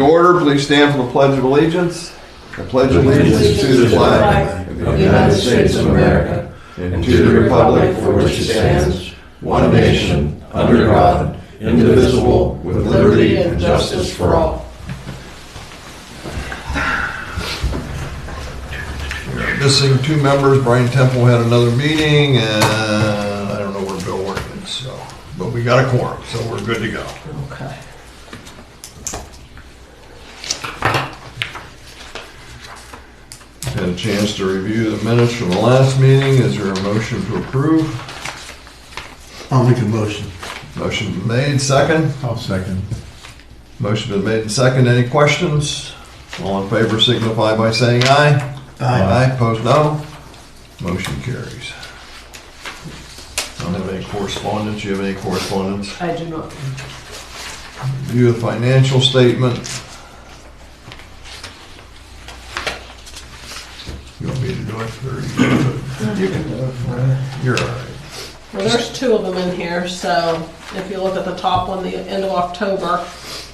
Order, please stand for the Pledge of Allegiance. I pledge allegiance to the flag of the United States of America and to the republic for which it stands, one nation, under God, indivisible, with liberty and justice for all. Missing two members. Brian Temple had another meeting, and I don't know where Bill Work is, so, but we got a quorum, so we're good to go. Okay. Had a chance to review the minutes from the last meeting. Is there a motion to approve? I'll make a motion. Motion been made, second. I'll second. Motion been made and second. Any questions? All in favor signify by saying aye. Aye. Opposed, no. Motion carries. I don't have any correspondence. You have any correspondence? I do not. Review the financial statement. You want me to do it? Or you can do it. You're all right. Well, there's two of them in here, so if you look at the top one, the end of October,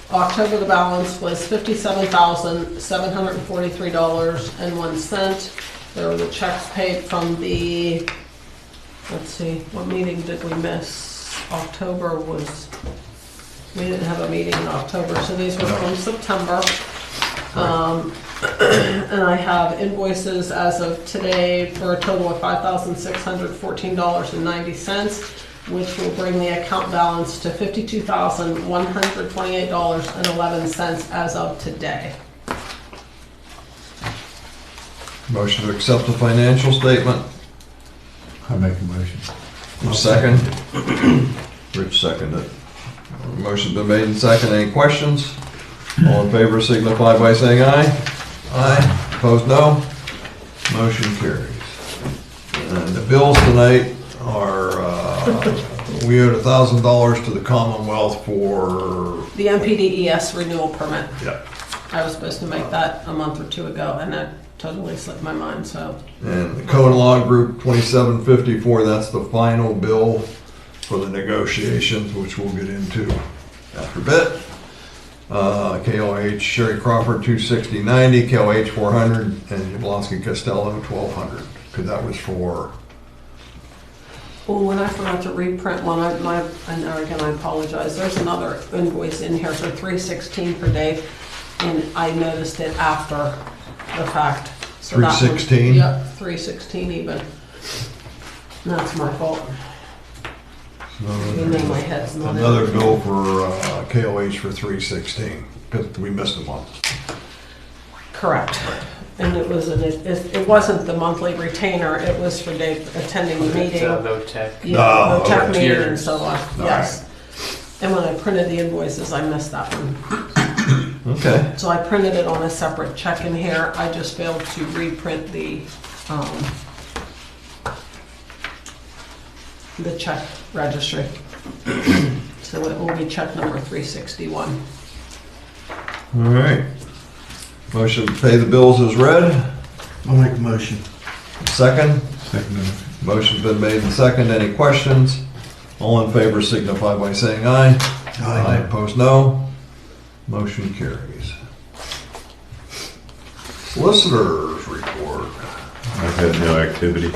the balance was $57,743.01. There were the checks paid from the, let's see, what meeting did we miss? October was, we didn't have a meeting in October, so these were from September. And I have invoices as of today for a total of $5,614.90, which will bring the account balance to $52,128.11 as of today. Motion to accept the financial statement. I'll make a motion. Second. Rich seconded it. Motion's been made and seconded. Any questions? All in favor signify by saying aye. Aye. Opposed, no. Motion carries. And the bills tonight are, we owed $1,000 to the Commonwealth for... The MPDES renewal permit. Yeah. I was supposed to make that a month or two ago, and that totally slipped my mind, so. And the Code Law Group 2754, that's the final bill for the negotiations, which we'll get into after a bit. KOH Sherry Crawford 260.90, KOH 400, and Jablonski Costello 1200. Because that was for... Oh, when I forgot to reprint one, and again, I apologize. There's another invoice in here for $316 for Dave, and I noticed it after the fact. So that one- 316? Yep, $316 even. That's my fault. You know my head's not in. Another bill for KOH for 316, because we missed a month. Correct. And it wasn't the monthly retainer, it was for Dave attending the meeting. VOTEC. Yeah, Oh, VOTEC okay. meeting and so on, All yes. And when I printed the invoices, I missed that one. Okay. So I printed it on a separate check in here, I just failed to reprint the check registry. So it will be check number 361. All right. Motion to pay the bills is read. I'll make a motion. Second. Second. Motion's been made and second. Any questions? All in favor signify by saying aye. Aye. Opposed, no. Motion carries. Solicitors report. I've had no activity.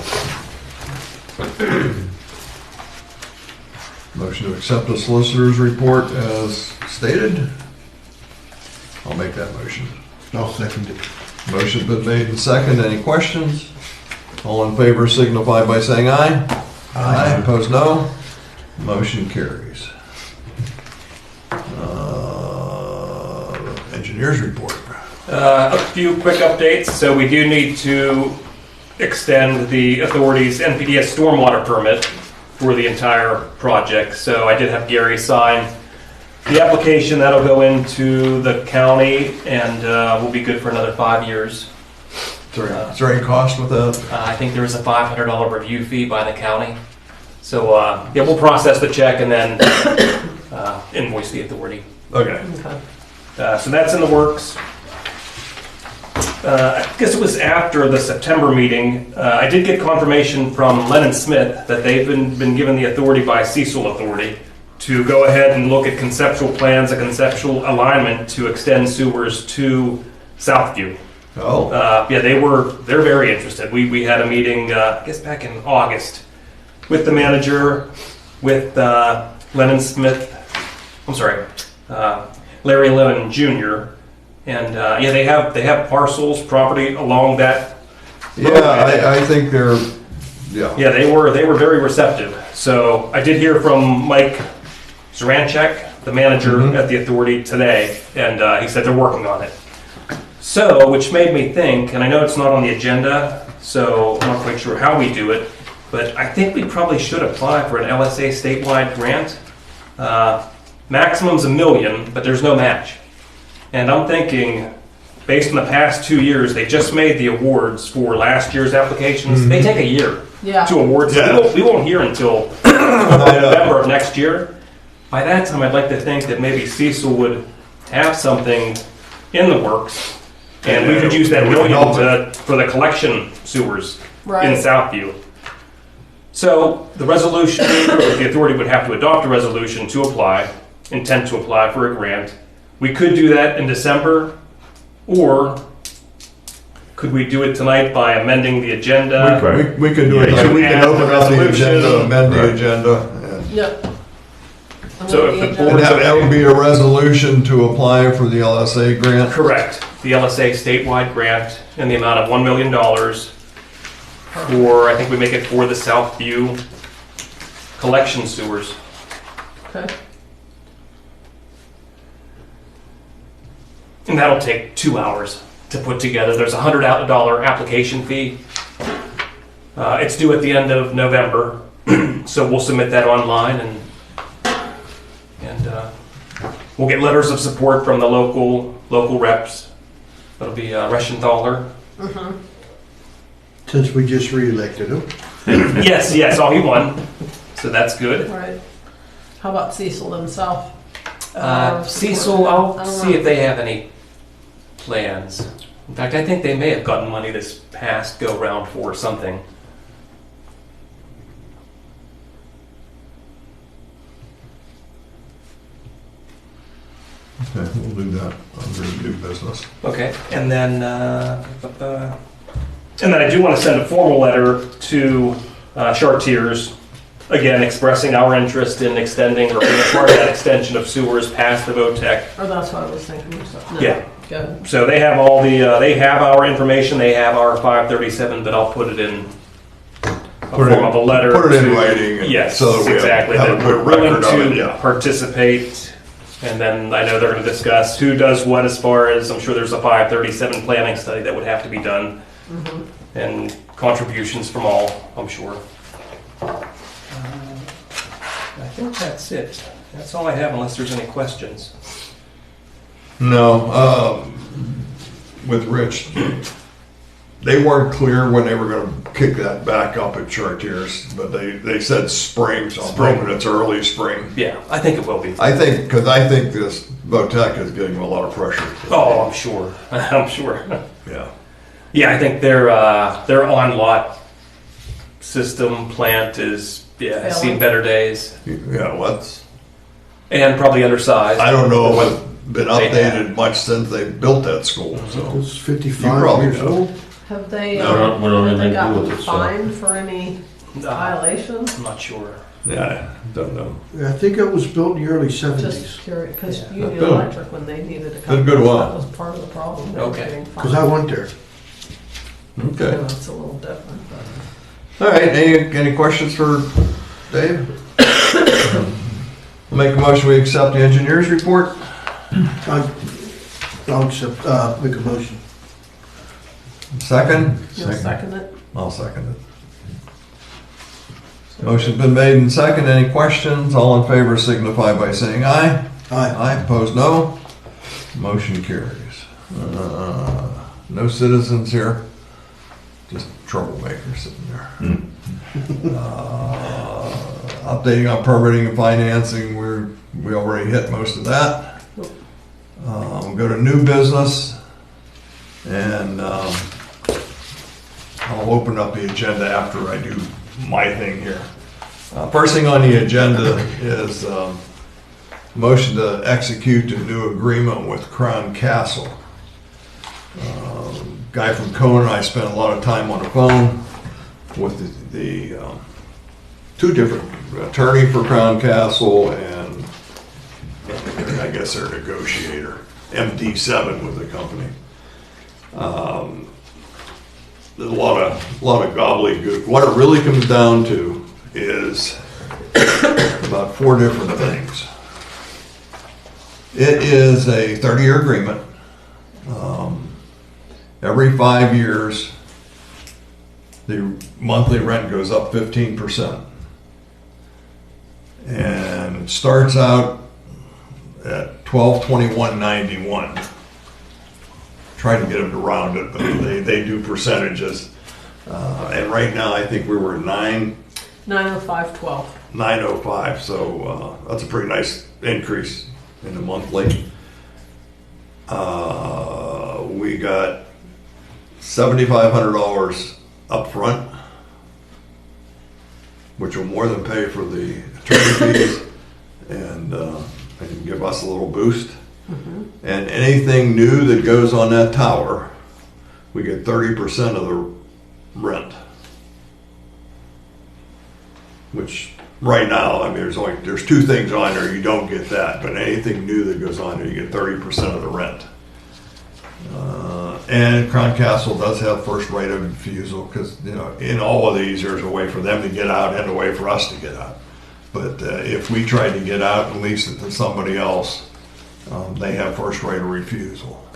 Motion to accept the solicitor's report as stated. I'll make that motion. I'll second it. Motion's been made and second. Any questions? All in favor signify by saying aye. Aye. Opposed, no. Motion carries. Engineers report. A few quick updates. So we do need to extend the authority's NPDES stormwater permit for the entire project. So I did have Gary sign the application. That'll go into the county and will be good for another 5 years. Is there any cost with that? I think there is a $500 review fee by the county. So yeah, we'll process the check and then invoice the authority. Okay. Okay. So that's in the works. I guess it was after the September meeting. I did get confirmation from Lennon Smith that they've been given the authority by Cecil Authority to go ahead and look at conceptual plans, a conceptual alignment to extend sewers to Southview. Oh, Yeah, they're very interested. We had a meeting, I guess back in August, with the manager, with Lennon Smith, I'm sorry, Larry Lennon Jr. And yeah, they have parcels, property along that. yeah, I think they're, yeah. Yeah, they were very receptive. So I did hear from Mike Zaranchek, the manager at the authority today, and he said they're working on it. So, which made me think, and I know it's not on the agenda, so I'm not quite sure how we do it, but I think we probably should apply for an LSA statewide grant. Maximum's $1 million, but there's no match. And I'm thinking, based on the past 2 years, they just made the awards for last year's applications. They take a year Yeah. to award. So Yeah. we won't hear until November of next year. By that time, I'd like to think that maybe Cecil would have something in the works, and we could use that $1 million for the collection sewers in Right. Southview. So the resolution, the authority would have to adopt a resolution to apply, intent to apply for a grant. We could do that in December, or could we do it tonight by amending the agenda? Right. We could do it, Yeah, we can add the open up the resolution. agenda, amend the Right. agenda, Yep. So if the and board- that would be a resolution to apply for the LSA grant. Correct. The LSA statewide grant in the amount of $1 million for, I think we make it for the Southview collection sewers. Okay. And that'll take 2 hours to put together. There's a $100 application fee. It's due at the end of November, so we'll submit that online, and we'll get letters of support from the local reps. That'll be Reschenthaler. Since we just re-elected him. Yes, oh, he won, so that's good. Right. How about Cecil himself? Cecil, I'll see if they have any plans. In fact, I think they may have gotten money this past go-round for something. Okay, we'll do that under new business. Okay, and then I do want to send a formal letter to Chartiers, again expressing our interest in extending or being a part of that extension of sewers past the VOTEC. Oh, that's what I was thinking. So, no. Yeah. Good. So they have all the, they have our information, they have our 537, but I'll put it in a form of a letter. Put it in to- writing. and- Yes, so that we exactly. have a That good we're willing record of it, to yeah. participate. And then I know they're going to discuss who does what as far as, I'm sure there's a 537 planning study that would have to be done. And contributions from all, I'm sure. I think that's it. That's all I have unless there's any questions. No, with Rich, they weren't clear when they were gonna kick that back up at Chartiers, but they said spring, so I'm Spring. hoping it's early spring. Yeah, I think it will be. I think this VOTEC is getting a lot of pressure. Oh, I'm sure. I'm sure. Yeah. Yeah, I think their on-lot system plant is, yeah, has seen better days. Yeah, what's, And probably undersized. I don't know if it's been They have. updated much since they built that school, so. It's You 55 probably years know. old. Have they, No, we don't have have they anything to do gotten with it, so. fined for any Uh, violations? I'm not sure. Yeah, don't know. I think it was built in the early 70s. Just curious, because Yeah. Union Been- Electric, when they needed to come, been a good that while. was part of the problem. They were Okay. getting Because I fined. went there. Okay. Yeah, it's a little different, but. All right, any questions for Dave? Make a motion, we accept the engineer's report. I'll accept, make a motion. Second? You'll second it? I'll second it. Motion's been made and second. Any questions? All in favor signify by saying aye. Aye. Aye, opposed no. Motion carries. No citizens here, just troublemakers sitting there. Updating on permitting and financing, we already hit most of that. We'll go to new business, and I'll open up the agenda after I do my thing here. First thing on the agenda is Motion to execute a new agreement with Crown Castle. Guy from Cohen and I spent a lot of time on the phone with the two different attorney for Crown Castle and I guess their negotiator, MD7 with the company. There's a lot of gobbledygook. What it really comes down to is about 4 different things. It is a 30-year agreement. Every 5 years, the monthly rent goes up 15%. And it starts out at $1221.91. Trying to get them to round it, but they do percentages. And right now, I think we were at 905.12. 905, so that's a pretty nice increase in the monthly. We got $7,500 up front, which will more than pay for the attorney fees and give us a little boost. And anything new that goes on that tower, we get 30% of the rent. Which right now, I mean, there's 2 things on there, you don't get that, but anything new that goes on there, you get 30% of the rent. And Crown Castle does have first right of refusal because, in all of these, there's a way for them to get out and a way for us to get out. But if we tried to get out and lease it to somebody else, they have first right of refusal.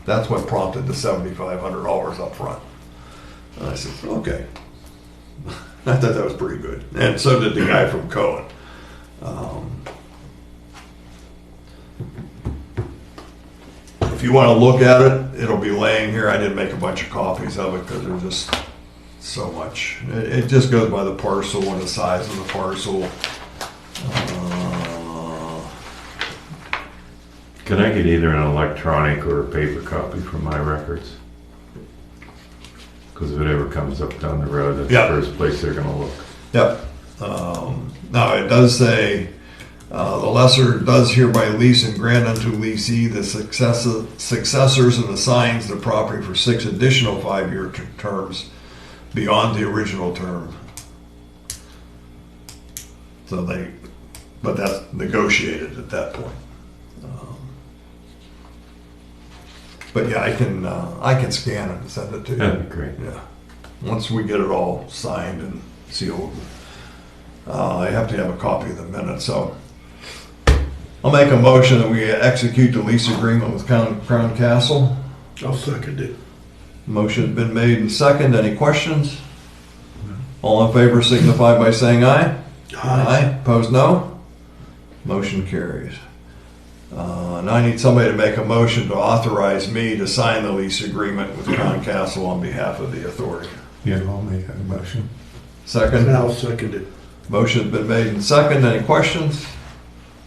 That's what prompted the $7,500 up front. And I said, okay. I thought that was pretty good. And so did the guy from Cohen. If you want to look at it, it'll be laying here. I didn't make a bunch of copies of it because there's just so much. It just goes by the parcel and the size of the parcel. Can I get either an electronic or a paper copy from my records? Because if it ever comes up down the road, that's Yep. the first place they're gonna look. Yep. Now, it does say, the lessor does hereby lease and grant unto leasee the successors and assigns the property for 6 additional 5-year terms beyond the original term. So but that's negotiated at that point. But yeah, I can scan it and send it to you. That'd be great. Yeah. Once we get it all signed and sealed, I have to have a copy of the minutes. So I'll make a motion that we execute the lease agreement with Crown Castle. I'll second it. Motion's been made and second. Any questions? All in favor signify by saying aye. Aye. Opposed, no. Motion carries. Now I need somebody to make a motion to authorize me to sign the lease agreement with Crown Castle on behalf of the authority. Yeah, I'll make that motion. Second. And I'll second it. Motion's been made and second. Any questions?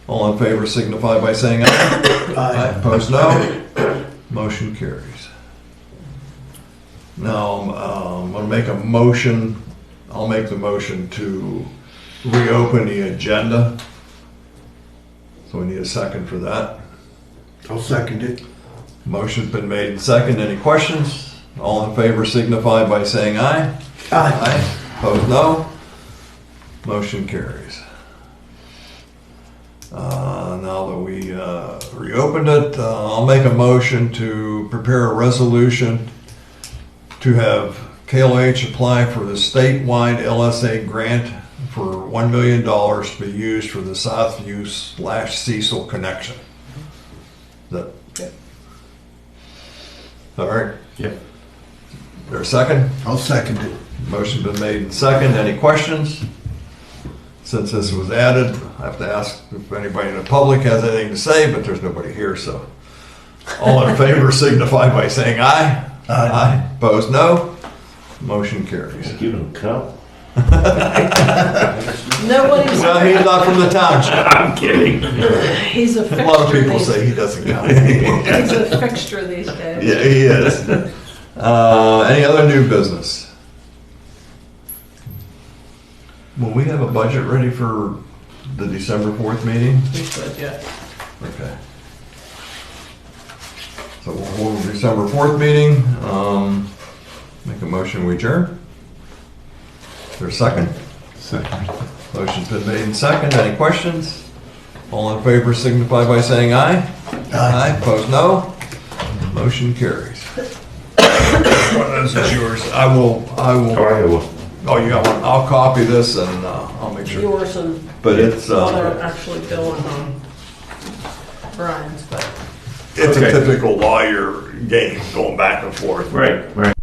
All in favor signify by saying aye. Aye. Opposed, no. Motion carries. Now, I'm going to make a motion. I'll make the motion to reopen the agenda. So we need a second for that. I'll second it. Motion's been made and second. Any questions? All in favor signify by saying aye. Aye. Opposed, no. Motion carries. Now that we reopened it, I'll make a motion to prepare a resolution to have KLH apply for the statewide LSA grant for $1 million to be used for the Southview/Cecil connection. Is that all right? Yep. There a second? I'll second it. Motion been made and second. Any questions? Since this was added, I have to ask if anybody in the public has anything to say, but there's nobody here, so. All in favor signify by saying aye. Aye. Opposed, no. Motion carries. Give him a cup. Nobody's, Well, he's not from the township. I'm kidding. he's a fixture. A lot of people these- say he doesn't count. He's a fixture these days. Yeah, he is. Any other new business? Will we have a budget ready for the December 4th meeting? We should, yeah. Okay. So we'll hold the December 4th meeting. Make a motion, we adjourn. Is there a second? Second. Motion's been made and second. Any questions? All in favor signify by saying aye. Aye. Opposed, no. Motion carries. One of those is yours. I will, Oh, I will. oh, you got one? I'll copy this and I'll make sure. Yours and But it's, other, actually Bill and Brian's, but. it's a Okay. typical lawyer game, going back and forth. Right, right.